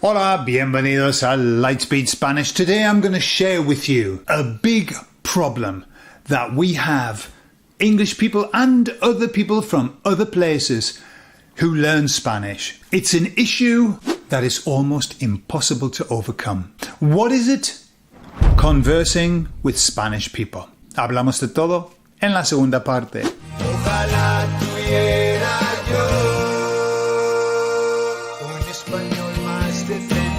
Hola, bienvenidos a LightSpeed Spanish. Today I'm going to share with you a big problem that we have, English people and other people from other places who learn Spanish. It's an issue that is almost impossible to overcome. What is it? Conversing with Spanish people. Hablamos de todo en la segunda parte. Ojalá tuviera yo un español más decente.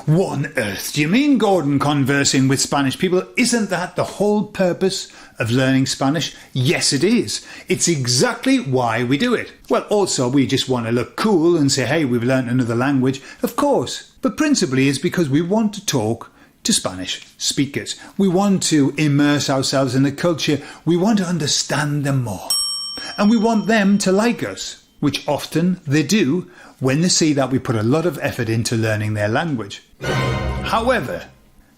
What on earth do you mean, Gordon, conversing with Spanish people? Isn't that the whole purpose of learning Spanish? Yes, it is. It's exactly why we do it. Well, also, we just want to look cool and say, hey, we've learned another language. Of course. But principally, it's because we want to talk to Spanish speakers. We want to immerse ourselves in the culture. We want to understand them more. And we want them to like us, which often they do when they see that we put a lot of effort into learning their language. However,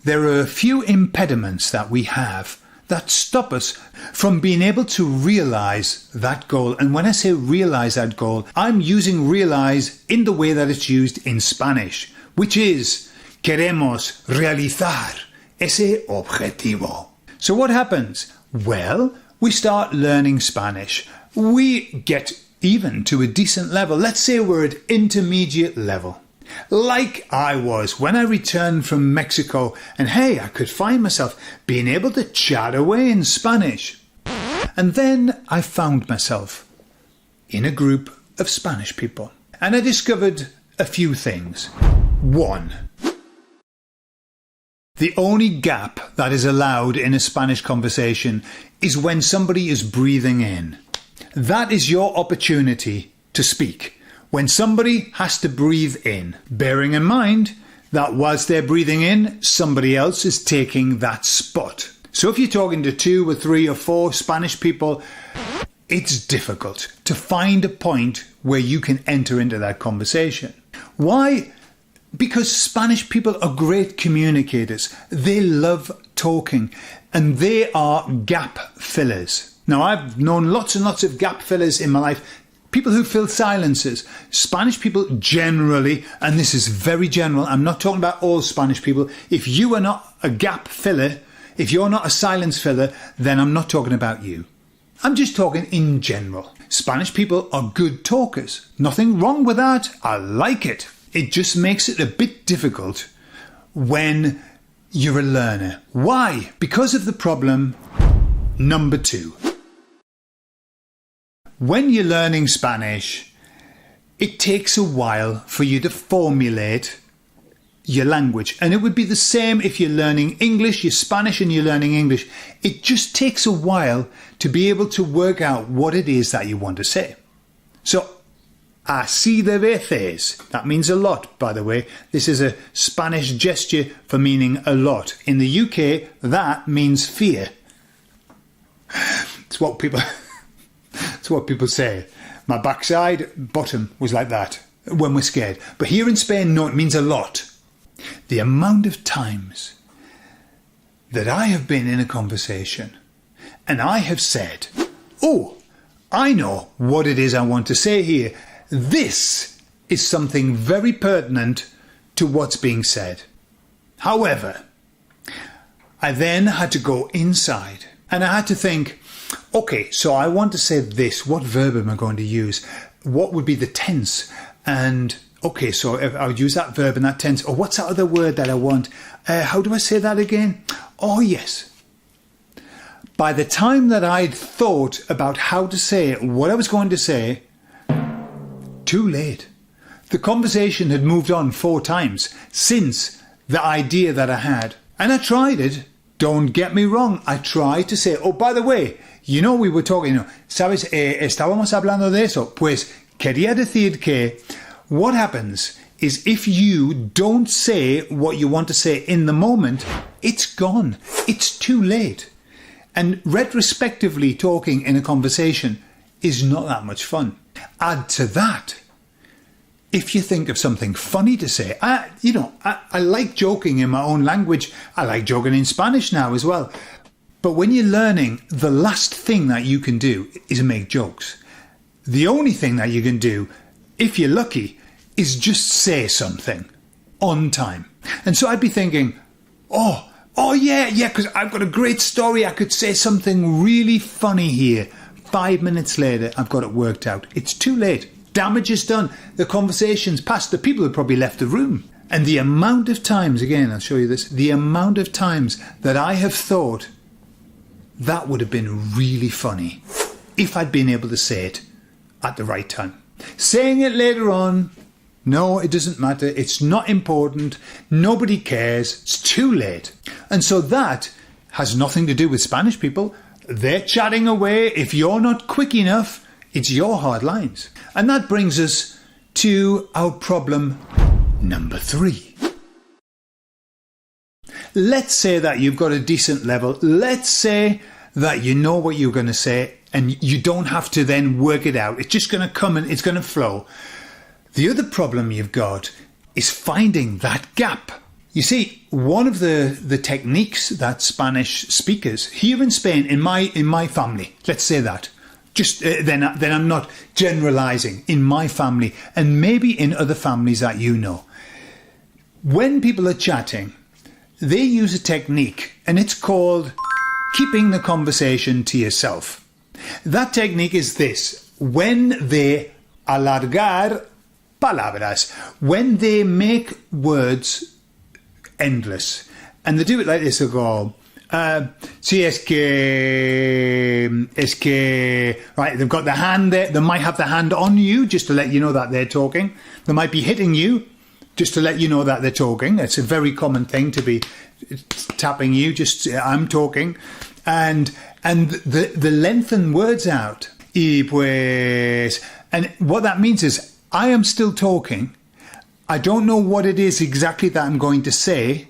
there are a few impediments that we have that stop us from being able to realise that goal. And when I say realise that goal, I'm using realise in the way that it's used in Spanish, which is queremos realizar ese objetivo. So what happens? Well, we start learning Spanish. We get even to a decent level. Let's say we're at intermediate level. Like I was when I returned from Mexico, and hey, I could find myself being able to chat away in Spanish. And then I found myself in a group of Spanish people, and I discovered a few things. One, the only gap that is allowed in a Spanish conversation is when somebody is breathing in. That is your opportunity to speak. When somebody has to breathe in, bearing in mind that whilst they're breathing in, somebody else is taking that spot. So if you're talking to 2 or 3 or 4 Spanish people, it's difficult to find a point where you can enter into that conversation. Why? Because Spanish people are great communicators. They love talking, and they are gap fillers. Now, I've known lots and lots of gap fillers in my life. People who fill silences. Spanish people generally, and this is very general, I'm not talking about all Spanish people. If you are not a gap filler, if you're not a silence filler, then I'm not talking about you. I'm just talking in general. Spanish people are good talkers. Nothing wrong with that. I like it. It just makes it a bit difficult when you're a learner. Why? Because of the problem number 2. When you're learning Spanish, it takes a while for you to formulate your language. And it would be the same if you're learning English, you're Spanish and you're learning English. It just takes a while to be able to work out what it is that you want to say. So, así de veces. That means a lot, by the way. This is a Spanish gesture for meaning a lot. In the UK, that means fear. It's what people... It's what people say. My backside, bottom was like that when we're scared. But here in Spain, no, it means a lot. The amount of times that I have been in a conversation and I have said, oh, I know what it is I want to say here. This is something very pertinent to what's being said. However, I then had to go inside and I had to think, okay, so I want to say this. What verb am I going to use? What would be the tense? And okay, so if I would use that verb in that tense. Or what's that other word that I want? How do I say that again? Oh, yes. By the time that I'd thought about how to say it, what I was going to say, too late. The conversation had moved on 4 times since the idea that I had. And I tried it. Don't get me wrong. I tried to say, oh, by the way, you know, we were talking, ¿sabes? Estábamos hablando de eso. Pues quería decir que what happens is if you don't say what you want to say in the moment, it's gone. It's too late. And retrospectively talking in a conversation is not that much fun. Add to that, if you think of something funny to say, I like joking in my own language. I like joking in Spanish now as well. But when you're learning, the last thing that you can do is make jokes. The only thing that you can do if you're lucky, is just say something on time. And so I'd be thinking, oh yeah, because I've got a great story. I could say something really funny here. 5 minutes later, I've got it worked out. It's too late. Damage is done. The conversation's past. The people have probably left the room. And the amount of times, again, I'll show you this, the amount of times that I have thought that would have been really funny if I'd been able to say it at the right time. Saying it later on, no, it doesn't matter. It's not important. Nobody cares. It's too late. And so that has nothing to do with Spanish people. They're chatting away. If you're not quick enough, it's your hard lines. And that brings us to our problem number 3. Let's say that you've got a decent level. Let's say that you know what you're going to say and you don't have to then work it out. It's just going to come and it's going to flow. The other problem you've got is finding that gap. You see, one of the techniques that Spanish speakers here in Spain, in my family, let's say that, just then I'm not generalizing, in my family and maybe in other families that you know. When people are chatting, they use a technique and it's called keeping the conversation to yourself. That technique is this: when they alargar palabras, when they make words endless, and they do it like this, they'll go, sí, es que, right, they've got the hand there, they might have the hand on you just to let you know that they're talking, they might be hitting you just to let you know that they're talking. It's a very common thing to be tapping you, just I'm talking, and the lengthen words out, y pues, and what that means is I am still talking. I don't know what it is exactly that I'm going to say,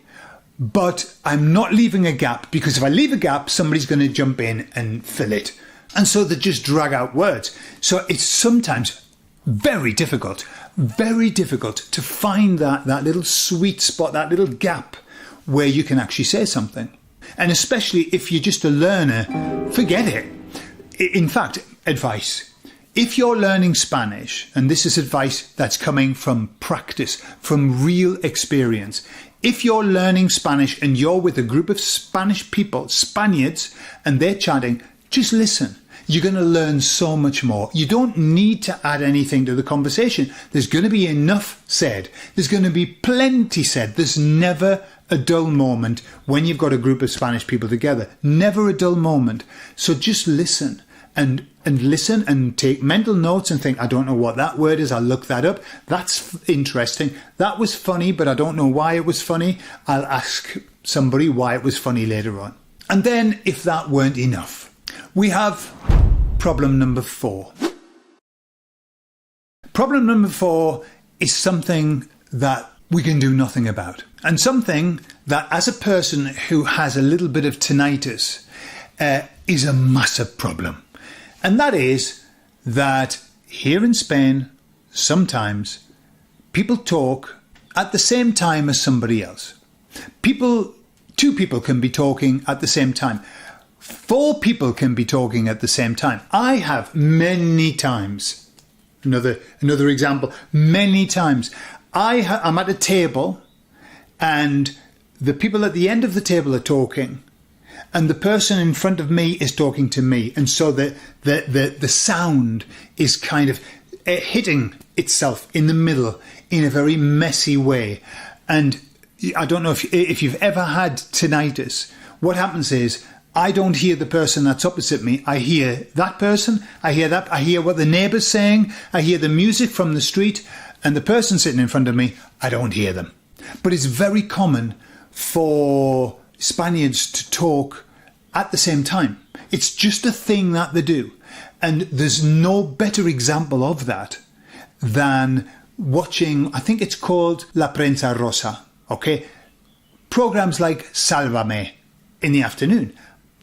but I'm not leaving a gap, because if I leave a gap, somebody's going to jump in and fill it. And so they just drag out words. So it's sometimes very difficult to find that little sweet spot, that little gap where you can actually say something. And especially if you're just a learner, forget it. In fact, advice. If you're learning Spanish, and this is advice that's coming from practice, from real experience, if you're learning Spanish and you're with a group of Spanish people, Spaniards, and they're chatting, just listen. You're going to learn so much more. You don't need to add anything to the conversation. There's going to be enough said. There's going to be plenty said. There's never a dull moment when you've got a group of Spanish people together. Never a dull moment. So just listen. And listen and take mental notes and think, I don't know what that word is. I'll look that up. That's interesting. That was funny, but I don't know why it was funny. I'll ask somebody why it was funny later on. And then if that weren't enough, we have problem number 4. Problem number 4 is something that we can do nothing about. And something that, as a person who has a little bit of tinnitus, is a massive problem. And that is that here in Spain, sometimes people talk at the same time as somebody else. Two people can be talking at the same time. 4 people can be talking at the same time. I have many times, another example, many times, I'm at a table and the people at the end of the table are talking, and the person in front of me is talking to me. And so the sound is kind of hitting itself in the middle in a very messy way. And I don't know if you've ever had tinnitus. What happens is I don't hear the person that's opposite me. I hear that person. I hear what the neighbour's saying. I hear the music from the street. And the person sitting in front of me, I don't hear them. But it's very common for Spaniards to talk at the same time. It's just a thing that they do. And there's no better example of that than watching, I think it's called La Prensa Rosa, okay? Programs like Sálvame in the afternoon.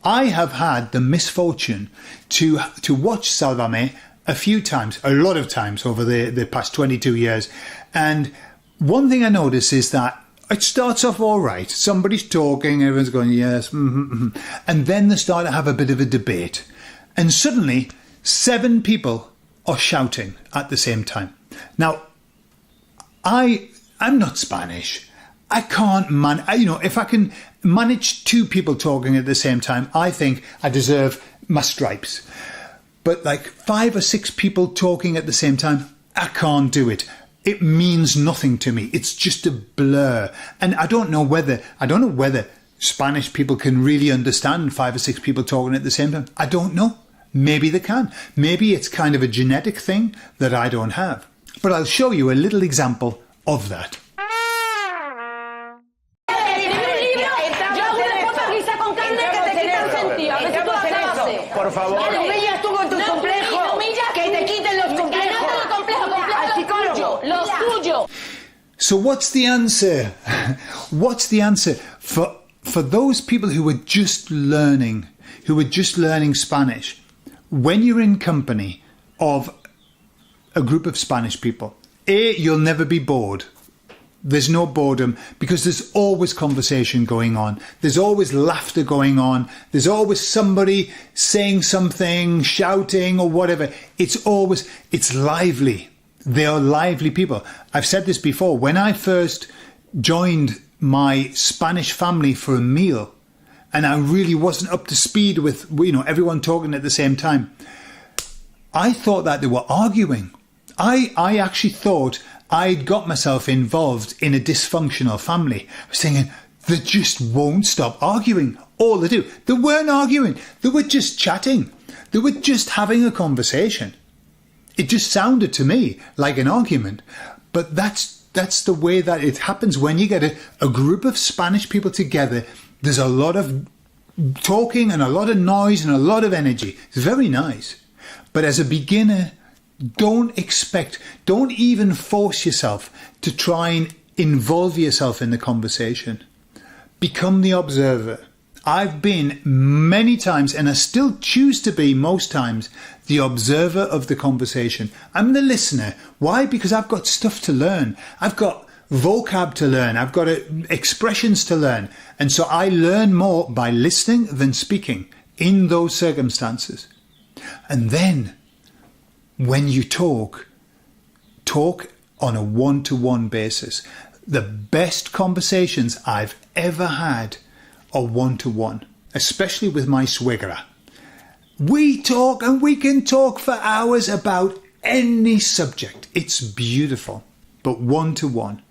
I have had the misfortune to watch Sálvame a lot of times over the past 22 years. And one thing I notice is that it starts off all right. Somebody's talking, everyone's going, yes, and then they start to have a bit of a debate. And suddenly, 7 people are shouting at the same time. Now, I'm not Spanish. I can't if I can manage two people talking at the same time, I think I deserve my stripes. But like 5 or 6 people talking at the same time, I can't do it. It means nothing to me. It's just a blur. And I don't know whether Spanish people can really understand 5 or 6 people talking at the same time. I don't know. Maybe they can. Maybe it's kind of a genetic thing that I don't have. But I'll show you a little example of that. Por favor. Humillas tú con tus complejos. Que te quiten los complejos. Al psicólogo. Los tuyos. So what's the answer? What's the answer for those people who are just learning Spanish? When you're in company of a group of Spanish people, you'll never be bored. There's no boredom because there's always conversation going on. There's always laughter going on. There's always somebody saying something, shouting or whatever. It's lively. They are lively people. I've said this before. When I first joined my Spanish family for a meal and I really wasn't up to speed with, everyone talking at the same time, I thought that they were arguing. I actually thought I'd got myself involved in a dysfunctional family. I was thinking, they just won't stop arguing. All they do. They weren't arguing. They were just chatting. They were just having a conversation. It just sounded to me like an argument. But that's the way that it happens when you get a group of Spanish people together. There's a lot of talking and a lot of noise and a lot of energy. It's very nice. But as a beginner, don't even force yourself to try and involve yourself in the conversation. Become the observer. I've been many times, and I still choose to be most times, the observer of the conversation. I'm the listener. Why? Because I've got stuff to learn. I've got vocab to learn. I've got expressions to learn. And so I learn more by listening than speaking in those circumstances. And then, when you talk on a one-to-one basis. The best conversations I've ever had are one-to-one, especially with my suegra. We talk and we can talk for hours about any subject. It's beautiful, but one-to-one.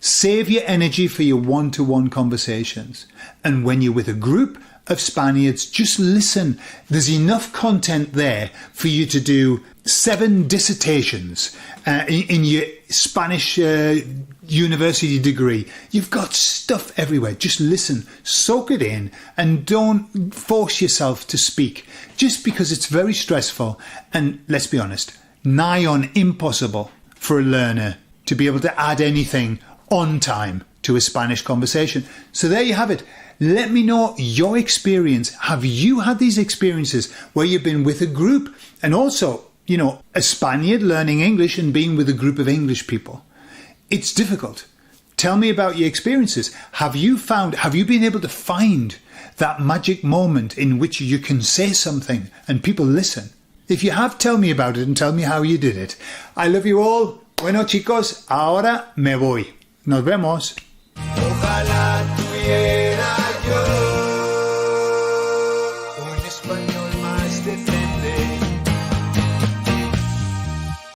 Save your energy for your one-to-one conversations. And when you're with a group of Spaniards, just listen. There's enough content there for you to do 7 dissertations in your Spanish university degree. You've got stuff everywhere. Just listen, soak it in, and don't force yourself to speak just because it's very stressful and, let's be honest, nigh on impossible for a learner to be able to add anything on time to a Spanish conversation. So there you have it. Let me know your experience. Have you had these experiences where you've been with a group and also, a Spaniard learning English and being with a group of English people? It's difficult. Tell me about your experiences. Have you been able to find that magic moment in which you can say something and people listen? If you have, tell me about it and tell me how you did it. I love you all. Bueno, chicos, ahora me voy. Nos vemos. Ojalá tuviera